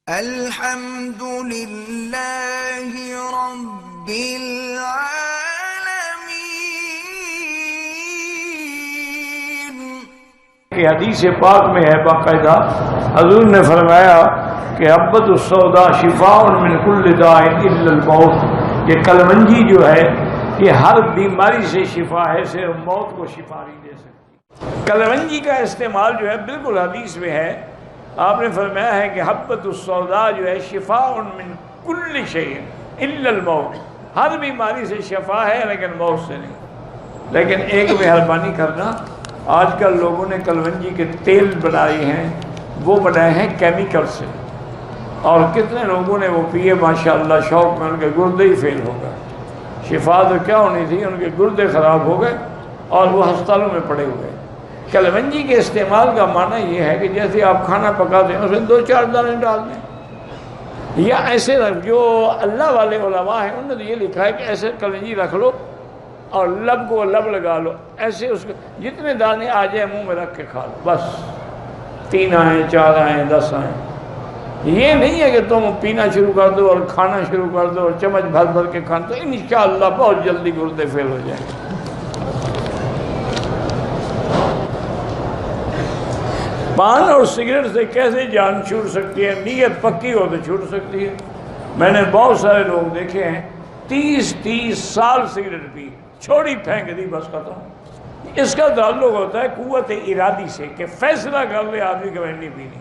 الحمد للہ رب العالمین۔ کہ حدیث پاک میں ہے باقاعدہ حضور نے فرمایا کہ حبۃ السوداء شفاء من کل داء الا الموت، یہ کلونجی جو ہے یہ ہر بیماری سے شفا ہے، صرف موت کو شفا نہیں دے سکتی۔ کلونجی کا استعمال جو ہے بالکل حدیث میں ہے، آپ نے فرمایا ہے کہ حبۃ السوداء جو ہے شفاء من کل شیء الا الموت، ہر بیماری سے شفا ہے لیکن موت سے نہیں۔ لیکن ایک مہربانی کرنا، آج کل لوگوں نے کلونجی کے تیل بنائے ہیں، وہ بنائے ہیں کیمیکل سے، اور کتنے لوگوں نے وہ پیے ماشاءاللہ شوق میں، ان کے گردے ہی فیل ہو گئے۔ شفا تو کیا ہونی تھی، ان کے گردے خراب ہو گئے اور وہ ہسپتالوں میں پڑے ہوئے۔ کلونجی کے استعمال کا معنی یہ ہے کہ جیسے آپ کھانا پکاتے ہیں اس میں 2-4 دانے ڈال دیں، یا ایسے جو اللہ والے علماء ہیں انہوں نے یہ لکھا ہے کہ ایسے کلونجی رکھ لو اور لب کو لب لگا لو، ایسے اس کو جتنے دانے آ جائیں منہ میں رکھ کے کھا لو، بس 3 آئیں 4 آئیں 10 آئیں۔ یہ نہیں ہے کہ تم پینا شروع کر دو اور کھانا شروع کر دو اور چمچ بھر بھر کے کھانا، تو انشاءاللہ بہت جلدی گردے فیل ہو جائیں گے۔ پان اور سگریٹ سے کیسے جان چھوٹ سکتی ہے؟ نیت پکی ہو تو چھوٹ سکتی ہے۔ میں نے بہت سارے لوگ دیکھے ہیں 30 سال سگریٹ پی، چھوڑی پھینک دی، بس ختم۔ اس کا تعلق ہوتا ہے قوت ارادی سے کہ فیصلہ کر لے آدمی کہ میں نہیں پینی۔